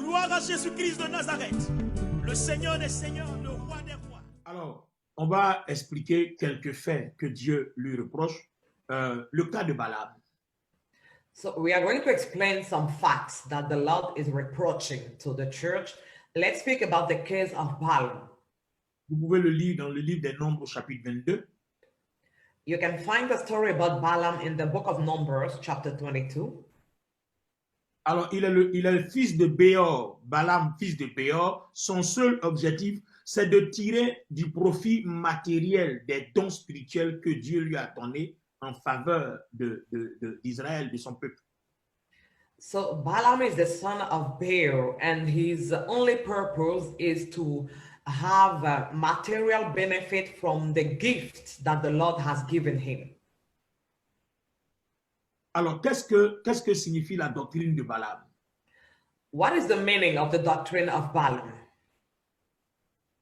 Gloire à Jésus-Christ de Nazareth, le Seigneur des Seigneurs, le Roi des Rois. Alors, on va expliquer quelques faits que Dieu lui reproche. Le cas de Balaam. So we are going to explain some facts that the Lord is reproaching to the church. Let's speak about the case of Balaam. Vous pouvez le lire dans le livre des Nombres, chapitre 22. You can find the story about Balaam in the book of Numbers, chapter 22. Alors, il est le fils de Béor, Balaam, fils de Béor. Son seul objectif, c'est de tirer du profit matériel des dons spirituels que Dieu lui a donnés en faveur d'Israël, de son peuple. So Balaam is the son of Beor, and his only purpose is to have a material benefit from the gift that the Lord has given him. Alors, qu'est-ce que signifie la doctrine de Balaam? What is the meaning of the doctrine of Balaam?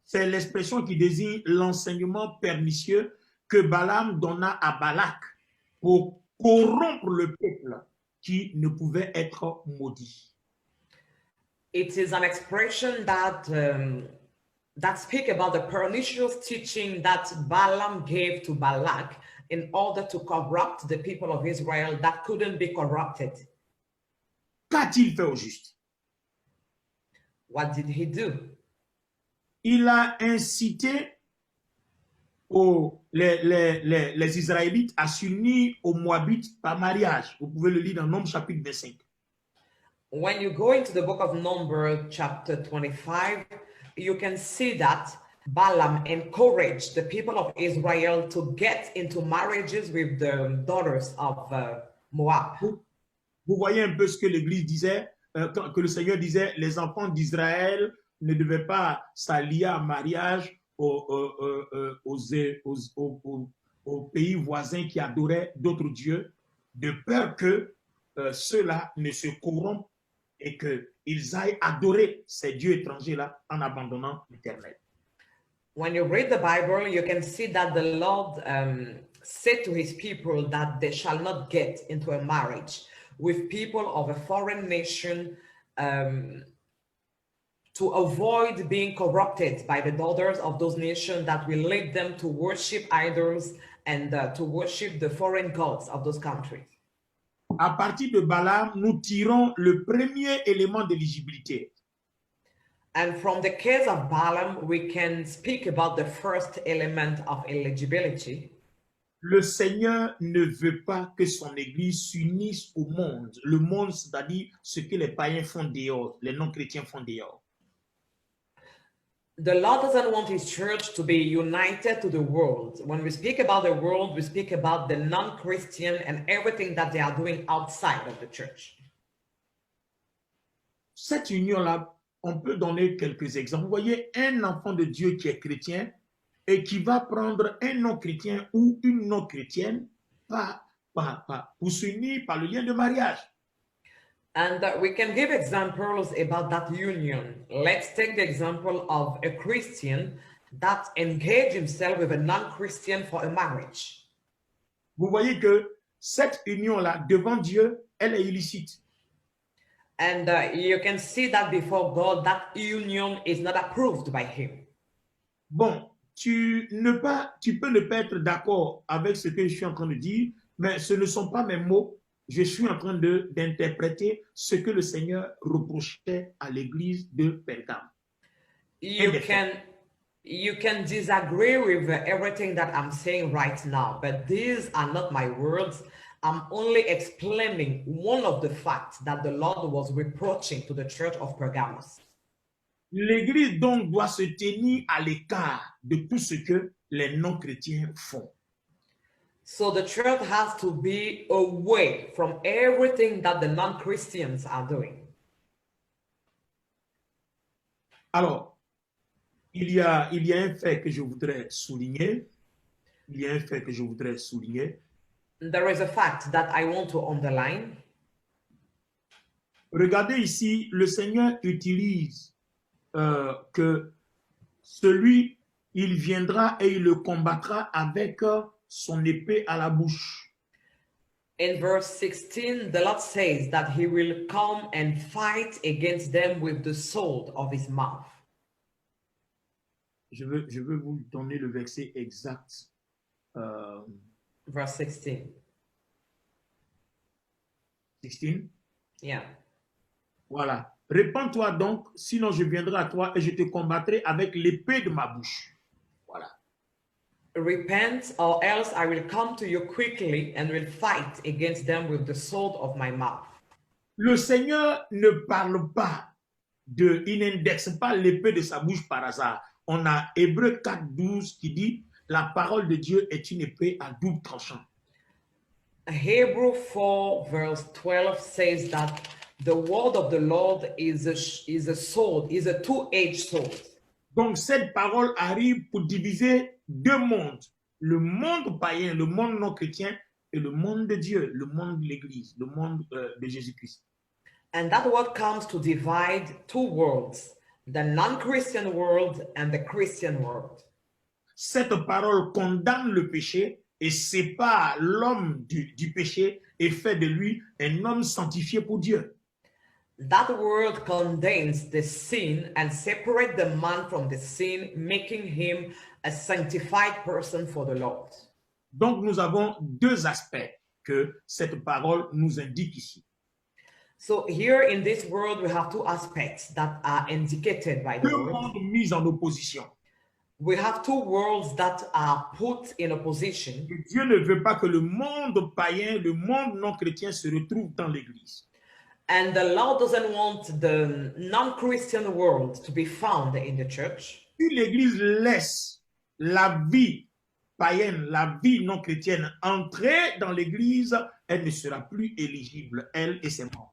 C'est l'expression qui désigne l'enseignement pernicieux que Balaam donna à Balak pour corrompre le peuple qui ne pouvait être maudit. It is an expression that speaks about the pernicious teaching that Balaam gave to Balak in order to corrupt the people of Israel that couldn't be corrupted. Qu'a-t-il fait au juste? What did he do? Il a incité les Israélites à s'unir aux Moabites par mariage. Vous pouvez le lire dans Nombres chapitre 25. When you go into the book of Numbers, chapter 25, you can see that Balaam encouraged the people of Israel to get into marriages with the daughters of Moab. Vous voyez un peu ce que l'Église disait, que le Seigneur disait, les enfants d'Israël ne devaient pas s'allier en mariage aux pays voisins qui adoraient d'autres dieux, de peur que ceux-là ne se corrompent et qu'ils aillent adorer ces dieux étrangers-là en abandonnant l'Éternel. When you read the Bible, you can see that the Lord said to his people that they shall not get into a marriage with people of a foreign nation to avoid being corrupted by the daughters of those nations that will lead them to worship idols and to worship the foreign gods of those countries. À partir de Balaam, nous tirons le premier élément d'éligibilité. And from the case of Balaam, we can speak about the first element of eligibility. Le Seigneur ne veut pas que son Église s'unisse au monde. Le monde, c'est-à-dire ce que les païens font dehors, les non-chrétiens font dehors. The Lord doesn't want his church to be united to the world. When we speak about the world, we speak about the non-Christian and everything that they are doing outside of the church. Cette union-là, on peut donner quelques exemples. Vous voyez, un enfant de Dieu qui est chrétien et qui va prendre un non-chrétien ou une non-chrétienne pour s'unir par le lien de mariage. And we can give examples about that union. Let's take the example of a Christian that engaged himself with a non-Christian for a marriage. Vous voyez que cette union-là, devant Dieu, elle est illicite. And you can see that before God, that union is not approved by him. Bon, tu peux ne pas être d'accord avec ce que je suis en train de dire, mais ce ne sont pas mes mots. Je suis en train d'interpréter ce que le Seigneur reprochait à l'église de Pergame. You can disagree with everything that I'm saying right now, but these are not my words. I'm only explaining one of the facts that the Lord was reproaching to the church of Pergamos. L'église donc doit se tenir à l'écart de tout ce que les non-chrétiens font. So the church has to be away from everything that the non-Christians are doing. Alors, il y a un fait que je voudrais souligner. There is a fact that I want to underline. Regardez ici, le Seigneur utilise que il viendra et il le combattra avec son épée à la bouche. In verse 16, the Lord says that he will come and fight against them with the sword of his mouth. Je veux vous donner le verset exact. Verse 16. 16. Yeah. Voilà. Répands-toi donc, sinon je viendrai à toi et je te combattrai avec l'épée de ma bouche. Voilà. Repent, or else I will come to you quickly and will fight against them with the sword of my mouth. Le Seigneur ne parle pas il n'indexe pas l'épée de sa bouche par hasard. On a Hébreux 4:12 qui dit la parole de Dieu est une épée à double tranchant. Hebrew 4 verse 12 says that the word of the Lord is a sword, is a two-edged sword. Donc cette parole arrive pour diviser deux mondes, le monde païen, le monde non chrétien et le monde de Dieu, le monde de l'Église, le monde de Jésus-Christ. And that word comes to divide two worlds, the non-Christian world and the Christian world. Cette parole condamne le péché et sépare l'homme du péché et fait de lui un homme sanctifié pour Dieu. That word condemns the sin and separates the man from the sin, making him a sanctified person for the Lord. Donc nous avons deux aspects que cette parole nous indique ici. So here in this world, we have two aspects that are indicated by the Deux word. mondes mis en opposition. We have two worlds that are put in opposition. Et Dieu ne veut pas que le monde païen, le monde non chrétien se retrouve dans l'Église. And the Lord doesn't want the non-Christian world to be found in the church. Si l'Église laisse la vie païenne, la vie non chrétienne entrer dans l'Église, elle ne sera plus éligible, elle et ses membres.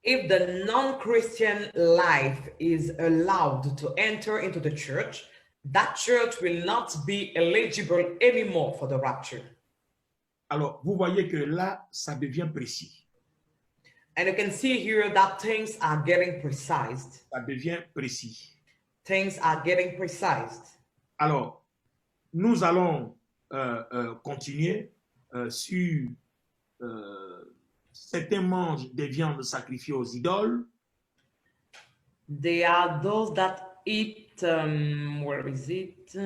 If the non-Christian life is allowed to enter into the church, that church will not be eligible anymore for the rapture. Alors, vous voyez que là, ça devient précis. And you can see here that things are getting precised. Ça devient précis. Things are getting precised. Alors, nous allons continuer sur certains mangent des viandes sacrifiées aux idoles. They are those that eat, where is it?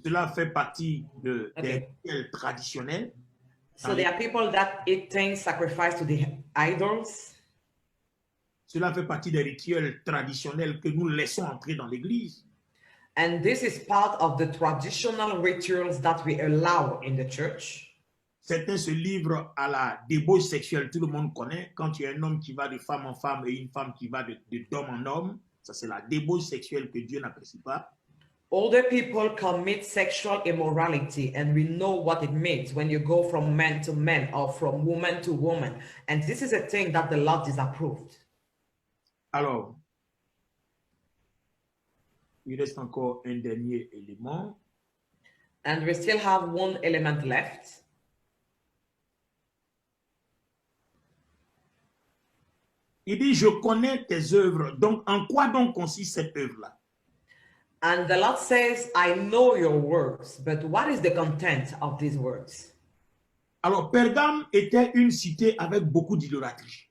Cela fait partie des Okay. rituels traditionnels. So there are people that eat things sacrificed to the idols. Cela fait partie des rituels traditionnels que nous laissons entrer dans l'Église. And this is part of the traditional rituals that we allow in the church. Certains se livrent à la débauche sexuelle, tout le monde connaît. Quand tu es un homme qui va de femme en femme et une femme qui va d'homme en homme, ça c'est la débauche sexuelle que Dieu n'apprécie pas. Older people commit sexual immorality, and we know what it means when you go from man to man or from woman to woman. And this is a thing that the Lord disapproved. Alors, il reste encore un dernier élément. And we still have one element left. Il dit, je connais tes œuvres. Donc, en quoi donc consiste cette œuvre-là? And the Lord says, I know your works, but what is the content of these works? Alors, Pergame était une cité avec beaucoup d'idolâtrie.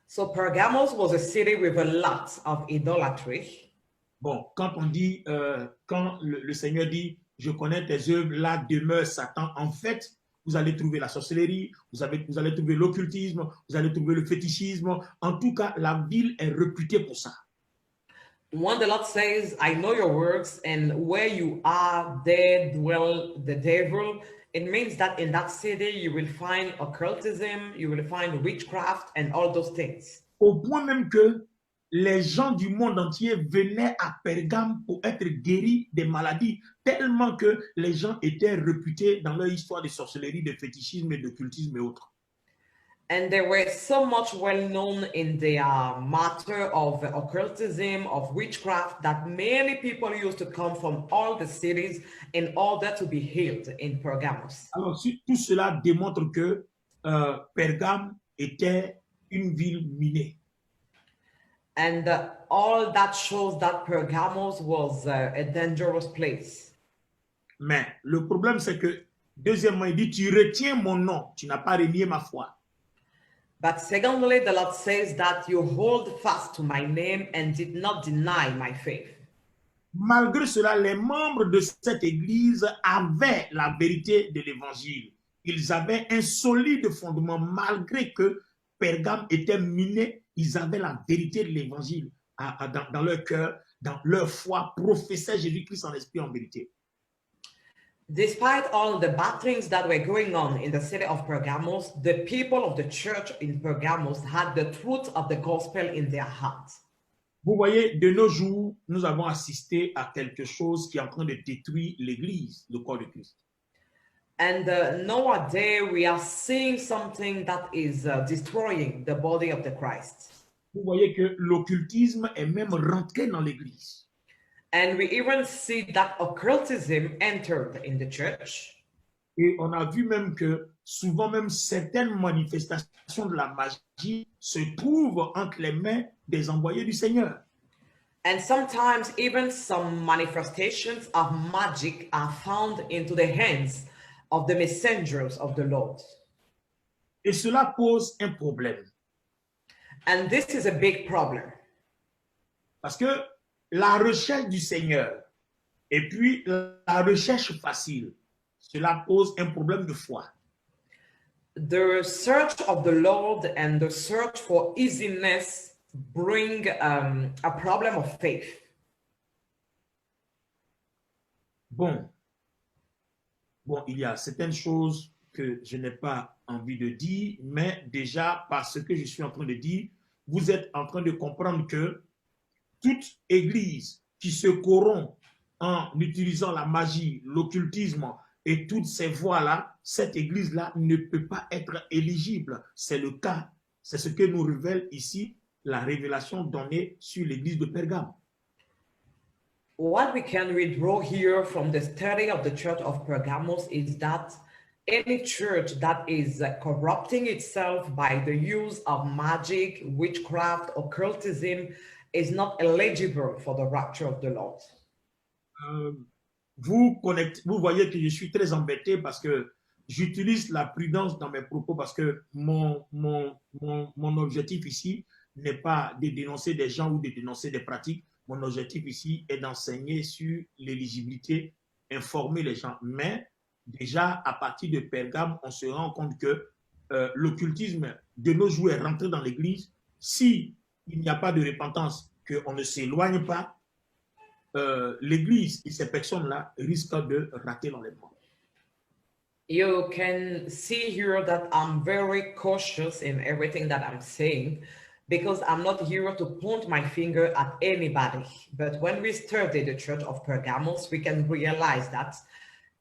So Pergamos was a city with a lot of idolatry. Bon, quand on dit, quand le Seigneur dit, je connais tes œuvres, là demeure Satan. En fait, vous allez trouver la sorcellerie, vous allez trouver l'occultisme, vous allez trouver le fétichisme. En tout cas, la ville est réputée pour ça. When the Lord says, I know your works, and where you are, there dwell the devil, it means that in that city you will find occultism, you will find witchcraft, and all those things. Au point même que les gens du monde entier venaient à Pergame pour être guéris des maladies, tellement que les gens étaient réputés dans leur histoire de sorcellerie, de fétichisme et d'occultisme et autres. And they were so much well known in their matter of occultism, of witchcraft, that many people used to come from all the cities in order to be healed in Pergamos. Alors, tout cela démontre que Pergame était une ville minée. And all that shows that Pergamos was a dangerous place. Mais le problème, c'est que Deuxièmement, il dit, tu retiens mon nom, tu n'as pas renié ma foi. But secondly, the Lord says that you hold fast to my name and did not deny my faith. Malgré cela, les membres de cette église avaient la vérité de l'évangile. Ils avaient un solide fondement, malgré que Pergame était miné, ils avaient la vérité de l'évangile dans leur cœur, dans leur foi, professaient Jésus-Christ en esprit en vérité. Despite all the bad things that were going on in the city of Pergamos, the people of the church in Pergamos had the truth of the gospel in their hearts. Vous voyez, de nos jours, nous avons assisté à quelque chose qui est en train de détruire l'Église, le corps de Christ. And nowadays, we are seeing something that is destroying the body of the Christ. Vous voyez que l'occultisme est même rentré dans l'Église. And we even see that occultism entered in the church. Et on a vu même que souvent même certaines manifestations de la magie se trouvent entre les mains des envoyés du Seigneur. And sometimes even some manifestations of magic are found into the hands of the messengers of the Lord. Et cela pose un problème. And this is a big problem. Parce que la recherche du Seigneur et puis la recherche facile, cela pose un problème de foi. The search of the Lord and the search for easiness bring a problem of faith. Bon, il y a certaines choses que je n'ai pas envie de dire, mais déjà, par ce que je suis en train de dire, vous êtes en train de comprendre que toute église qui se corrompt en utilisant la magie, l'occultisme et toutes ces voies-là, cette église-là ne peut pas être éligible. C'est le cas. C'est ce que nous révèle ici la révélation donnée sur l'église de Pergame. What we can withdraw here from the study of the church of Pergamos is that any church that is corrupting itself by the use of magic, witchcraft, occultism is not eligible for the rapture of the Lord. Vous voyez que je suis très embêté parce que j'utilise la prudence dans mes propos parce que mon objectif ici n'est pas de dénoncer des gens ou de dénoncer des pratiques. Mon objectif ici est d'enseigner sur l'éligibilité, informer les gens. Mais déjà, à partir de Pergame, on se rend compte que l'occultisme de nos jours est rentré dans l'Église. Si il n'y a pas de repentance, qu'on ne s'éloigne pas, l'Église et ces personnes-là risquent de rater l'enlèvement. You can see here that I'm very cautious in everything that I'm saying because I'm not here to point my finger at anybody. But when we study the church of Pergamos, we can realize that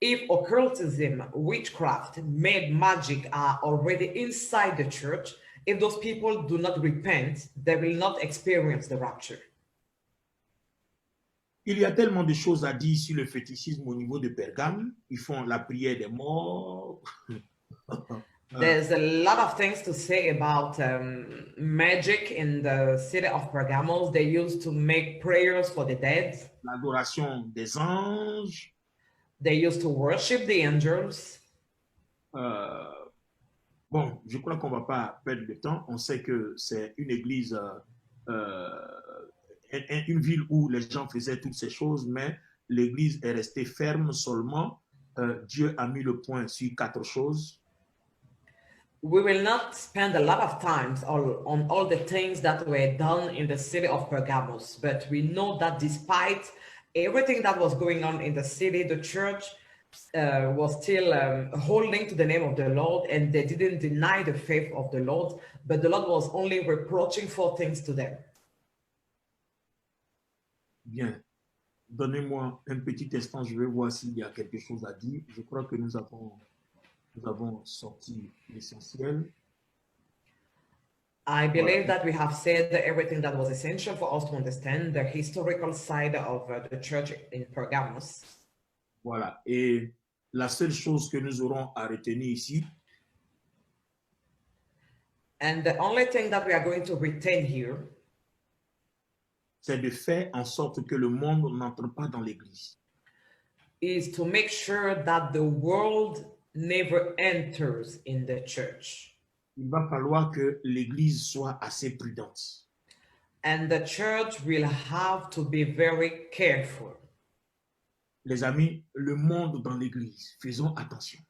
if occultism, witchcraft, magic are already inside the church, if those people do not repent, they will not experience the rapture. Il y a tellement de choses à dire sur le fétichisme au niveau de Pergame. Ils font la prière des morts. There's a lot of things to say about magic in the city of Pergamos. They used to make prayers for the dead. L'adoration des anges. They used to worship the angels. Bon, je crois qu'on ne va pas perdre de temps. On sait que c'est une église, une ville où les gens faisaient toutes ces choses, mais l'église est restée ferme seulement. Dieu a mis le point sur 4 choses. We will not spend a lot of time on all the things that were done in the city of Pergamos, but we know that despite everything that was going on in the city, the church was still holding to the name of the Lord, and they didn't deny the faith of the Lord, but the Lord was only reproaching 4 things to them. Bien. Donnez-moi un petit instant, je vais voir s'il y a quelque chose à dire. Je crois que nous avons sorti l'essentiel. I believe that we have said everything that was essential for us to understand the historical side of the church in Pergamos. Voilà. Et la seule chose que nous aurons à retenir ici, and the only thing that we are going to retain here, c'est de faire en sorte que le monde n'entre pas dans l'Église. Is to make sure that the world never enters in the church. Il va falloir que l'Église soit assez prudente. And the church will have to be very careful. Les amis, le monde dans l'Église, faisons attention.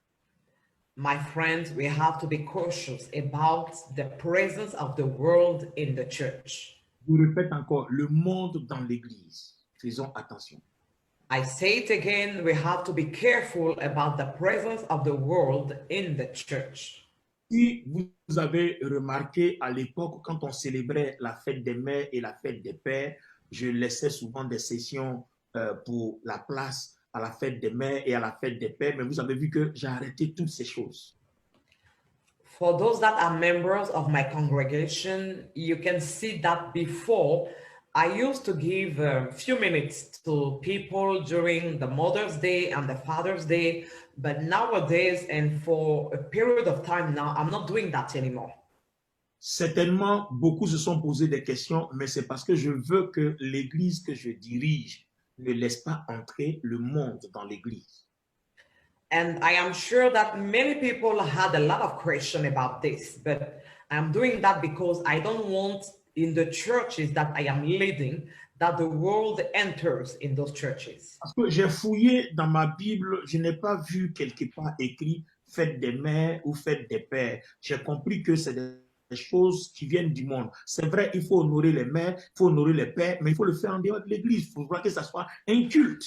My friends, we have to be cautious about the presence of the world in the church. Je répète encore, le monde dans l'Église, faisons attention. I say it again, we have to be careful about the presence of the world in the church. Si vous avez remarqué à l'époque, quand on célébrait la fête des mères et la fête des pères, je laissais souvent des sessions pour la place à la fête des mères et à la fête des pères, mais vous avez vu que j'ai arrêté toutes ces choses. For those that are members of my congregation, you can see that before I used to give a few minutes to people during the Mother's Day and the Father's Day, but nowadays and for a period of time now, I'm not doing that anymore. Certainement, beaucoup se sont posé des questions, mais c'est parce que je veux que l'Église que je dirige ne laisse pas entrer le monde dans l'Église. And I am sure that many people had a lot of questions about this, but I'm doing that because I don't want in the churches that I am leading that the world enters in those churches. Parce que j'ai fouillé dans ma Bible, je n'ai pas vu quelque part écrit fête des mères ou fête des pères. J'ai compris que c'est des choses qui viennent du monde. C'est vrai, il faut honorer les mères, il faut honorer les pères, mais il faut le faire en dehors de l'Église. Il faut que ça soit un culte.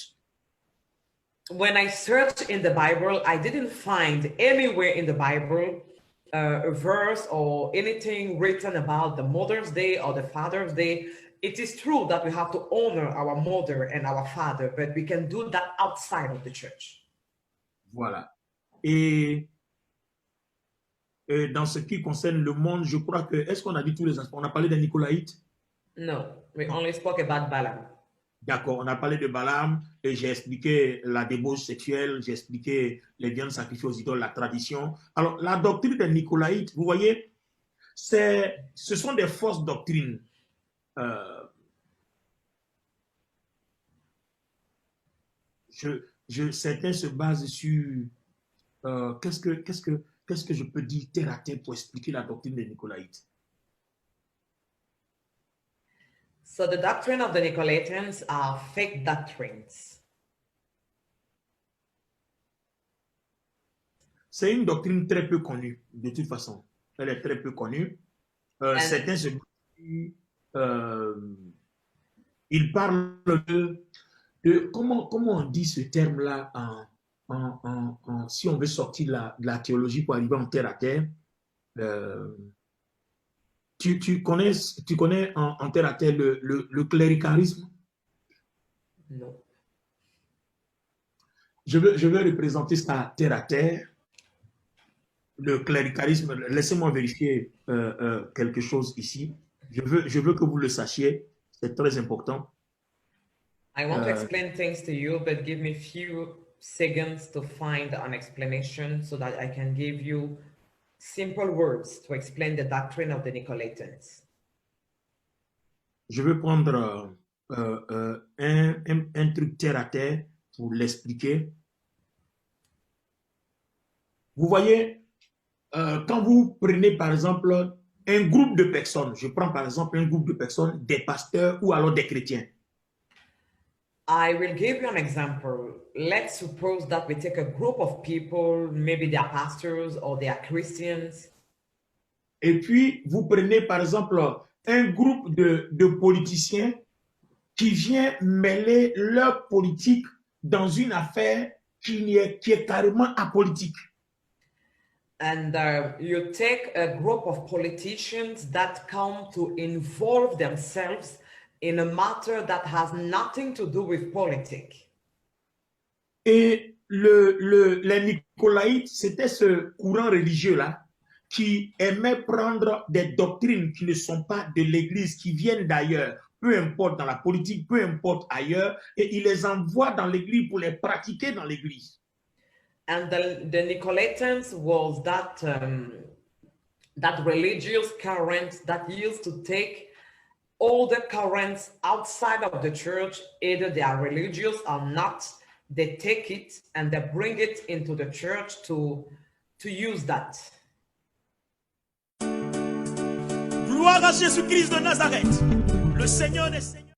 When I searched in the Bible, I didn't find anywhere in the Bible a verse or anything written about the Mother's Day or the Father's Day. It is true that we have to honor our mother and our father, but we can do that outside of the church. Voilà. Et dans ce qui concerne le monde, je crois que, est-ce qu'on a dit tous les aspects? On a parlé des Nicolaïtes? No, we only spoke about Balaam. D'accord, on a parlé de Balaam et j'ai expliqué la débauche sexuelle, j'ai expliqué les viandes sacrifiées aux idoles, la tradition. Alors, la doctrine des Nicolaïtes, vous voyez, ce sont des fausses doctrines. Certains se basent sur qu'est-ce que je peux dire terre à terre pour expliquer la doctrine des Nicolaïtes. So the doctrine of the Nicolaitans are fake doctrines. C'est une doctrine très peu connue, de toute façon. Elle est très peu connue. Certains se disent, ils parlent de comment on dit ce terme-là si on veut sortir de la théologie pour arriver en terre à terre. Tu connais en terre à terre le cléricalisme? No. Je veux représenter ça terre à terre. Le cléricalisme, laissez-moi vérifier quelque chose ici. Je veux que vous le sachiez, c'est très important. I want to explain things to you, but give me a few seconds to find an explanation so that I can give you simple words to explain the doctrine of the Nicolaitans. Je veux prendre un truc terre à terre pour l'expliquer. Vous voyez, quand vous prenez par exemple un groupe de personnes, je prends par exemple un groupe de personnes, des pasteurs ou alors des chrétiens. I will give you an example. Let's suppose that we take a group of people, maybe they are pastors or they are Christians. Et puis, vous prenez par exemple un groupe de politiciens qui vient mêler leur politique dans une affaire qui est carrément apolitique. And you take a group of politicians that come to involve themselves in a matter that has nothing to do with politics. Et les Nicolaïtes, c'était ce courant religieux-là qui aimait prendre des doctrines qui ne sont pas de l'Église, qui viennent d'ailleurs, peu importe dans la politique, peu importe ailleurs, et il les envoie dans l'Église pour les pratiquer dans l'Église. And the Nicolaitans was that religious current that used to take all the currents outside of the church, either they are religious or not, they take it and they bring it into the church to to use that. Gloire à Jésus-Christ de Nazareth, le Seigneur des Seigneurs.